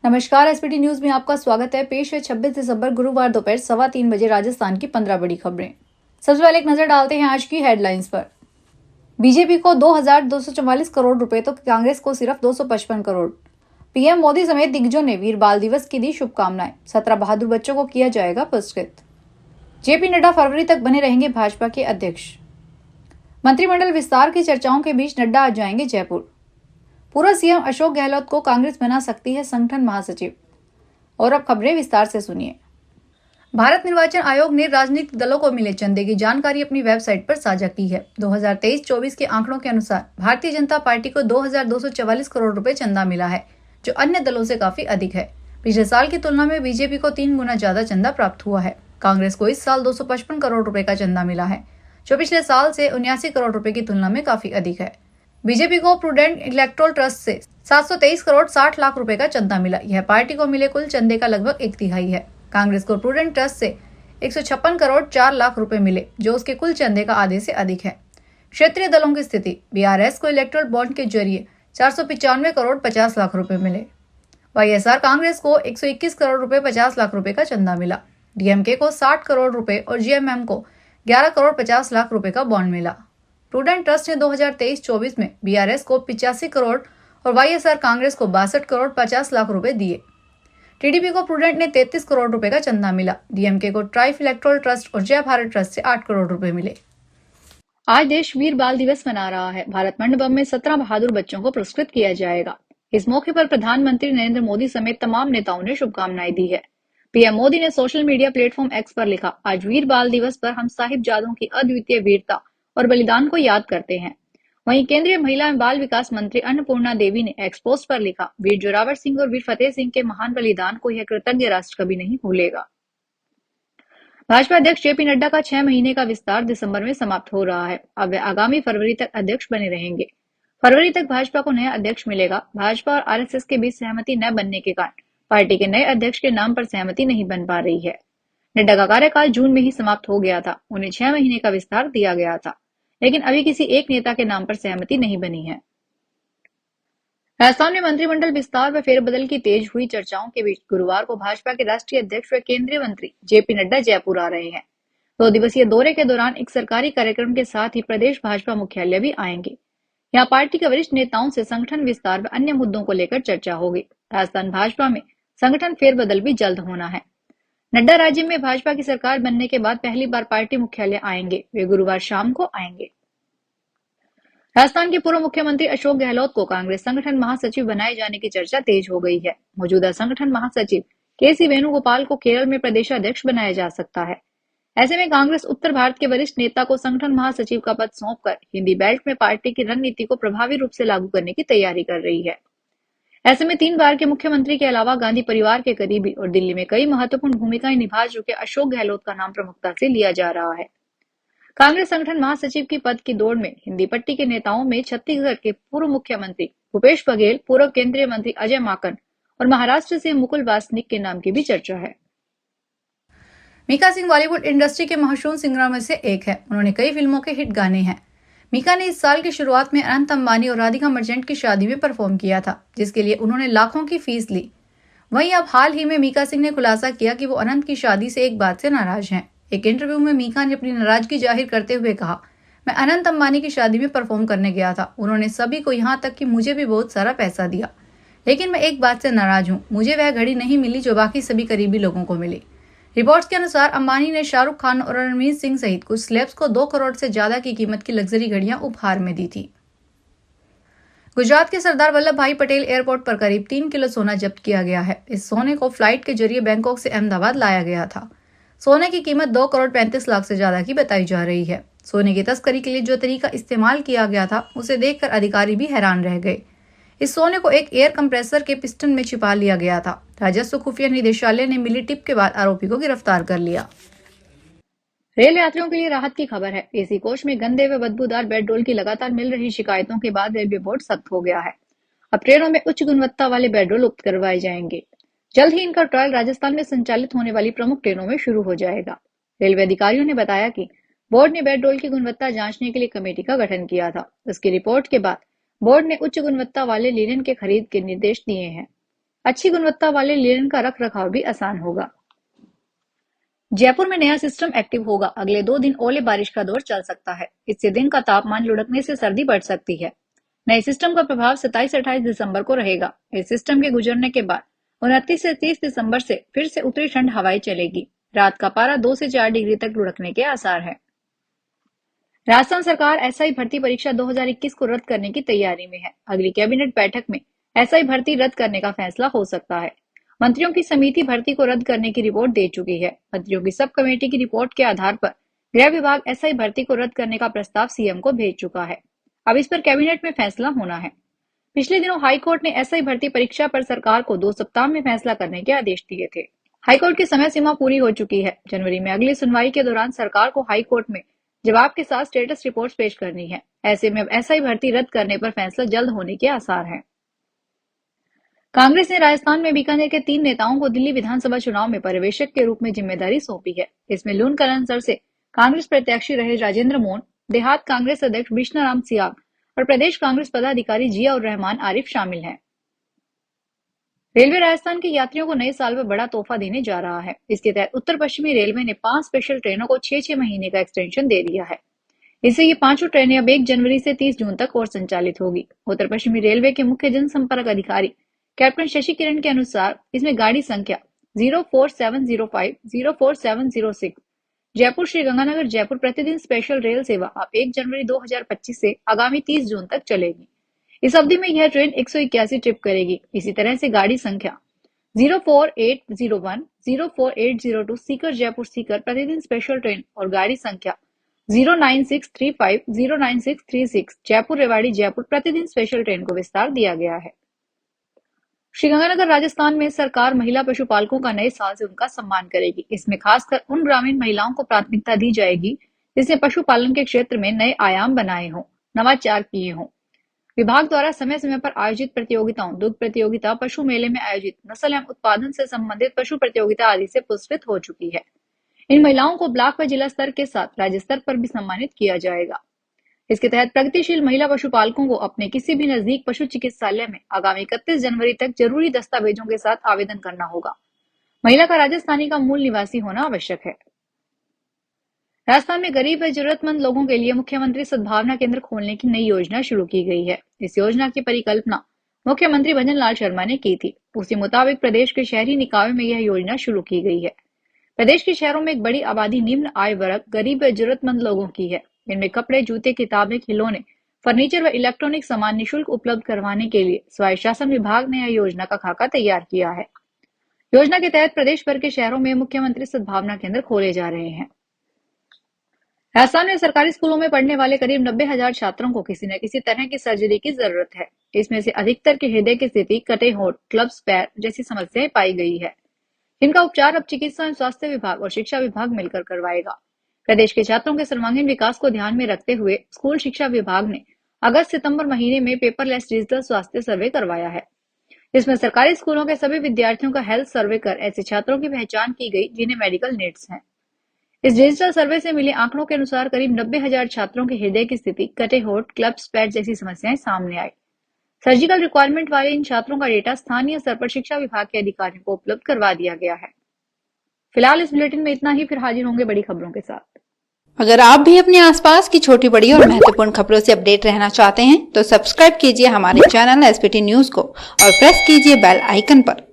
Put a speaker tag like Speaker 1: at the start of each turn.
Speaker 1: नमस्कार, SPT news में आपका स्वागत है। पेश है 26 दिसंबर गुरुवार दोपहर 3:15 राजस्थान की 15 बड़ी खबरें। सबसे पहले एक नजर डालते हैं आज की हेडलाइंस पर। बीजेपी को 2,244 करोड़ रुपए तो कांग्रेस को सिर्फ 255 करोड़। पीएम मोदी समेत दिग्गजों ने वीर बाल दिवस की दी शुभकामनाएं। 17 बहादुर बच्चों को किया जाएगा पुरस्कृत। जेपी नड्डा फरवरी तक बने रहेंगे भाजपा के अध्यक्ष। मंत्रिमंडल विस्तार की चर्चाओं के बीच नड्डा आज जाएंगे जयपुर। पूर्व सीएम अशोक गहलोत को कांग्रेस बना सकती है संगठन महासचिव। और अब खबरें विस्तार से सुनिए। भारत निर्वाचन आयोग ने राजनीतिक दलों को मिले चंदे की जानकारी अपनी वेबसाइट पर साझा की है। 2023-24 के आंकड़ों के अनुसार भारतीय जनता पार्टी को 2,244 करोड़ रुपए चंदा मिला है, जो अन्य दलों से काफी अधिक है। पिछले साल की तुलना में बीजेपी को 3 गुना ज्यादा चंदा प्राप्त हुआ है। कांग्रेस को इस साल 255 करोड़ रुपए का चंदा मिला है, जो पिछले साल से 79 करोड़ रुपए की तुलना में काफी अधिक है। बीजेपी को प्रूडेंट इलेक्टोरल ट्रस्ट से 723 करोड़ 60 लाख रुपए का चंदा मिला। यह पार्टी को मिले कुल चंदे का लगभग 1/3 है। कांग्रेस को प्रूडेंट ट्रस्ट से 156 करोड़ 4 लाख रुपए मिले, जो उसके कुल चंदे का आधे से अधिक है। क्षेत्रीय दलों की स्थिति: बीआरएस को इलेक्टोरल बॉन्ड के जरिए 495 करोड़ 50 लाख रुपए मिले। वाईएसआर कांग्रेस को 121 करोड़ रुपए 50 लाख रुपए का चंदा मिला। डीएमके को 60 करोड़ रुपए और जीएमएम को 11 करोड़ 50 लाख रुपए का बॉन्ड मिला। प्रूडेंट ट्रस्ट ने 2023-24 में बीआरएस को 85 करोड़ और वाईएसआर कांग्रेस को 62 करोड़ 50 लाख रुपए दिए। टीडीपी को प्रूडेंट ने 33 करोड़ रुपए का चंदा मिला। डीएमके को ट्राइफ इलेक्टोरल ट्रस्ट और जय भारत ट्रस्ट से 8 करोड़ रुपए मिले। आज देश वीर बाल दिवस मना रहा है। भारत मंडपम में 17 बहादुर बच्चों को पुरस्कृत किया जाएगा। इस मौके पर प्रधानमंत्री नरेंद्र मोदी समेत तमाम नेताओं ने शुभकामनाएं दी है। पीएम मोदी ने सोशल मीडिया प्लेटफॉर्म एक्स पर लिखा, आज वीर बाल दिवस पर हम साहिबजादों की अद्वितीय वीरता और बलिदान को याद करते हैं। वहीं केंद्रीय महिला एवं बाल विकास मंत्री अन्नपूर्णा देवी ने एक्स पोस्ट पर लिखा, वीर जोरावर सिंह और वीर फतेह सिंह के महान बलिदान को यह कृतज्ञ राष्ट्र कभी नहीं भूलेगा। भाजपा अध्यक्ष जेपी नड्डा का 6 महीने का विस्तार दिसंबर में समाप्त हो रहा है। अब वे आगामी फरवरी तक अध्यक्ष बने रहेंगे। फरवरी तक भाजपा को नया अध्यक्ष मिलेगा। भाजपा और आरएसएस के बीच सहमति न बनने के कारण पार्टी के नए अध्यक्ष के नाम पर सहमति नहीं बन पा रही है। नड्डा का कार्यकाल जून में ही समाप्त हो गया था। उन्हें 6 महीने का विस्तार दिया गया था, लेकिन अभी किसी एक नेता के नाम पर सहमति नहीं बनी है। राजस्थान में मंत्रिमंडल विस्तार व फेरबदल की तेज हुई चर्चाओं के बीच गुरुवार को भाजपा के राष्ट्रीय अध्यक्ष व केंद्रीय मंत्री जेपी नड्डा जयपुर आ रहे हैं। 2 दिवसीय दौरे के दौरान एक सरकारी कार्यक्रम के साथ ही प्रदेश भाजपा मुख्यालय भी आएंगे। यहाँ पार्टी के वरिष्ठ नेताओं से संगठन विस्तार व अन्य मुद्दों को लेकर चर्चा होगी। राजस्थान भाजपा में संगठन फेरबदल भी जल्द होना है। नड्डा राज्य में भाजपा की सरकार बनने के बाद पहली बार पार्टी मुख्यालय आएंगे। वे गुरुवार शाम को आएंगे। राजस्थान के पूर्व मुख्यमंत्री अशोक गहलोत को कांग्रेस संगठन महासचिव बनाए जाने की चर्चा तेज हो गई है। मौजूदा संगठन महासचिव केसी वेणुगोपाल को केरल में प्रदेशाध्यक्ष बनाया जा सकता है। ऐसे में कांग्रेस उत्तर भारत के वरिष्ठ नेता को संगठन महासचिव का पद सौंपकर हिंदी बेल्ट में पार्टी की रणनीति को प्रभावी रूप से लागू करने की तैयारी कर रही है। ऐसे में 3 बार के मुख्यमंत्री के अलावा गांधी परिवार के करीबी और दिल्ली में कई महत्वपूर्ण भूमिकाएं निभा चुके अशोक गहलोत का नाम प्रमुखता से लिया जा रहा है। कांग्रेस संगठन महासचिव की पद की दौड़ में हिंदी पट्टी के नेताओं में छत्तीसगढ़ के पूर्व मुख्यमंत्री भूपेश बघेल, पूर्व केंद्रीय मंत्री अजय माकन और महाराष्ट्र से मुकुल वासनिक के नाम की भी चर्चा है। मीका सिंह बॉलीवुड इंडस्ट्री के मशहूर सिंगरों में से एक है। उन्होंने कई फिल्मों के हिट गाने हैं। मीका ने इस साल की शुरुआत में अनंत अंबानी और राधिका मर्चेंट की शादी में परफॉर्म किया था, जिसके लिए उन्होंने लाखों की फीस ली। वहीं अब हाल ही में मीका सिंह ने खुलासा किया कि वो अनंत की शादी से एक बात से नाराज हैं। एक इंटरव्यू में मीका ने अपनी नाराजगी जाहिर करते हुए कहा, मैं अनंत अंबानी की शादी में परफॉर्म करने गया था। उन्होंने सभी को, यहाँ तक कि मुझे भी बहुत सारा पैसा दिया, लेकिन मैं एक बात से नाराज हूँ, मुझे वह घड़ी नहीं मिली जो बाकी सभी करीबी लोगों को मिली। रिपोर्ट्स के अनुसार अंबानी ने शाहरुख खान और रणवीर सिंह सहित कुछ सेलेब्स को 2 करोड़ से ज्यादा की कीमत की लग्जरी घड़ियां उपहार में दी थी। गुजरात के सरदार वल्लभ भाई पटेल एयरपोर्ट पर करीब 3 किलो सोना जब्त किया गया है। इस सोने को फ्लाइट के जरिए बैंकॉक से अहमदाबाद लाया गया था। सोने की कीमत 2 करोड़ 35 लाख से ज्यादा की बताई जा रही है। सोने की तस्करी के लिए जो तरीका इस्तेमाल किया गया था, उसे देखकर अधिकारी भी हैरान रह गए। इस सोने को एक एयर कंप्रेसर के पिस्टन में छिपा लिया गया था। राजस्व खुफिया निदेशालय ने मिली टिप के बाद आरोपी को गिरफ्तार कर लिया। रेल यात्रियों के लिए राहत की खबर है। एसी कोच में गंदे व बदबूदार बेडरोल की लगातार मिल रही शिकायतों के बाद रेलवे बोर्ड सख्त हो गया है। अब ट्रेनों में उच्च गुणवत्ता वाले बेडरोल उपलब्ध करवाए जाएंगे। जल्द ही इनका ट्रायल राजस्थान में संचालित होने वाली प्रमुख ट्रेनों में शुरू हो जाएगा। रेलवे अधिकारियों ने बताया कि बोर्ड ने बेडरोल की गुणवत्ता जांचने के लिए कमेटी का गठन किया था। उसकी रिपोर्ट के बाद बोर्ड ने उच्च गुणवत्ता वाले लिनन के खरीद के निर्देश दिए हैं। अच्छी गुणवत्ता वाले लिनन का रख रखाव भी आसान होगा। जयपुर में नया सिस्टम एक्टिव होगा। अगले 2 दिन ओले बारिश का दौर चल सकता है। इससे दिन का तापमान लुढ़कने से सर्दी बढ़ सकती है। नए सिस्टम का प्रभाव 27-28 दिसंबर को रहेगा। इस सिस्टम के गुजरने के बाद 29 से 30 दिसंबर से फिर से उत्तरी ठंड हवाएं चलेगी। रात का पारा 2 से 4 डिग्री तक लुढ़कने के आसार है। राजस्थान सरकार एसआई भर्ती परीक्षा 2021 को रद्द करने की तैयारी में है। अगली कैबिनेट बैठक में एसआई भर्ती रद्द करने का फैसला हो सकता है। मंत्रियों की समिति भर्ती को रद्द करने की रिपोर्ट दे चुकी है। मंत्रियों की सब कमेटी की रिपोर्ट के आधार पर गृह विभाग एसआई भर्ती को रद्द करने का प्रस्ताव सीएम को भेज चुका है। अब इस पर कैबिनेट में फैसला होना है। पिछले दिनों हाईकोर्ट ने एसआई भर्ती परीक्षा पर सरकार को 2 सप्ताह में फैसला करने के आदेश दिए थे। हाईकोर्ट की समय सीमा पूरी हो चुकी है। जनवरी में अगली सुनवाई के दौरान सरकार को हाईकोर्ट में जवाब के साथ स्टेटस रिपोर्ट पेश करनी है। ऐसे में अब एसआई भर्ती रद्द करने पर फैसला जल्द होने के आसार हैं। कांग्रेस ने राजस्थान में बीकानेर के 3 नेताओं को दिल्ली विधानसभा चुनाव में पर्यवेक्षक के रूप में जिम्मेदारी सौंपी है। इसमें लून कलानसर से कांग्रेस प्रत्याशी रहे राजेंद्र मोहन, देहात कांग्रेस अध्यक्ष बिश्नाराम सियाग और प्रदेश कांग्रेस पदाधिकारी जिया उर रहमान आरिफ शामिल हैं। रेलवे राजस्थान के यात्रियों को नए साल में बड़ा तोहफा देने जा रहा है। इसके तहत उत्तर पश्चिमी रेलवे ने 5 स्पेशल ट्रेनों को 6-6 महीने का एक्सटेंशन दे दिया है। इससे ये 5 ट्रेनें अब 1 जनवरी से 30 जून तक और संचालित होगी। उत्तर पश्चिमी रेलवे के मुख्य जनसंपर्क अधिकारी कैप्टन शशि किरण के अनुसार इसमें गाड़ी संख्या 04705, 04706 जयपुर श्री गंगानगर जयपुर प्रतिदिन स्पेशल रेल सेवा अब 1 जनवरी 2025 से आगामी 30 जून तक चलेगी। इस अवधि में यह ट्रेन 181 ट्रिप करेगी। इसी तरह से गाड़ी संख्या 04801, 04802 सीकर जयपुर सीकर प्रतिदिन स्पेशल ट्रेन और गाड़ी संख्या 09635, 09636 जयपुर रेवाड़ी जयपुर प्रतिदिन स्पेशल ट्रेन को विस्तार दिया गया है। श्रीगंगानगर राजस्थान में सरकार महिला पशुपालकों का नए साल से उनका सम्मान करेगी। इसमें खासकर उन ग्रामीण महिलाओं को प्राथमिकता दी जाएगी जिसने पशुपालन के क्षेत्र में नए आयाम बनाए हों, नवाचार किए हों। विभाग द्वारा समय समय पर आयोजित प्रतियोगिताओं, दुग्ध प्रतियोगिता, पशु मेले में आयोजित नस्ल एवं उत्पादन से संबंधित पशु प्रतियोगिता आदि से पुरस्कृत हो चुकी है। इन महिलाओं को ब्लॉक व जिला स्तर के साथ राज्य स्तर पर भी सम्मानित किया जाएगा। इसके तहत प्रगतिशील महिला पशुपालकों को अपने किसी भी नजदीक पशु चिकित्सालय में आगामी 31 जनवरी तक जरूरी दस्तावेजों के साथ आवेदन करना होगा। महिला का राजस्थानी का मूल निवासी होना आवश्यक है। राजस्थान में गरीब व जरूरतमंद लोगों के लिए मुख्यमंत्री सद्भावना केंद्र खोलने की नई योजना शुरू की गई है। इस योजना की परिकल्पना मुख्यमंत्री भजन लाल शर्मा ने की थी। उसी मुताबिक प्रदेश के शहरी निकायों में यह योजना शुरू की गई है। प्रदेश के शहरों में एक बड़ी आबादी निम्न आय वर्ग, गरीब व जरूरतमंद लोगों की है। इनमें कपड़े, जूते, किताबें, खिलौने, फर्नीचर व इलेक्ट्रॉनिक सामान निःशुल्क उपलब्ध करवाने के लिए स्वायत्त शासन विभाग ने यह योजना का खाका तैयार किया है। योजना के तहत प्रदेश भर के शहरों में मुख्यमंत्री सद्भावना केंद्र खोले जा रहे हैं। राजस्थान में सरकारी स्कूलों में पढ़ने वाले करीब 90,000 छात्रों को किसी न किसी तरह की सर्जरी की जरूरत है। इसमें से अधिकतर के हृदय की स्थिति, कटे होंठ, क्लब्स पैर जैसी समस्याएं पाई गई है। इनका उपचार अब चिकित्सा एवं स्वास्थ्य विभाग और शिक्षा विभाग मिलकर करवाएगा। प्रदेश के छात्रों के सर्वांगीण विकास को ध्यान में रखते हुए स्कूल शिक्षा विभाग ने अगस्त-सितंबर महीने में पेपरलेस डिजिटल स्वास्थ्य सर्वे करवाया है। इसमें सरकारी स्कूलों के सभी विद्यार्थियों का हेल्थ सर्वे कर ऐसे छात्रों की पहचान की गई जिन्हें मेडिकल नीड्स हैं। इस डिजिटल सर्वे से मिले आंकड़ों के अनुसार करीब 90,000 छात्रों के हृदय की स्थिति, कटे होंठ, क्लब्स पैर जैसी समस्याएं सामने आई। सर्जिकल रिक्वायरमेंट वाले इन छात्रों का डेटा स्थानीय स्तर पर शिक्षा विभाग के अधिकारियों को उपलब्ध करवा दिया गया है। फिलहाल इस बुलेटिन में इतना ही, फिर हाजिर होंगे बड़ी खबरों के साथ।
Speaker 2: अगर आप भी अपने आसपास की छोटी बड़ी और महत्वपूर्ण खबरों से अपडेट रहना चाहते हैं तो सब्सक्राइब कीजिए हमारे चैनल एसपीटी न्यूज को और प्रेस कीजिए बेल आइकन पर।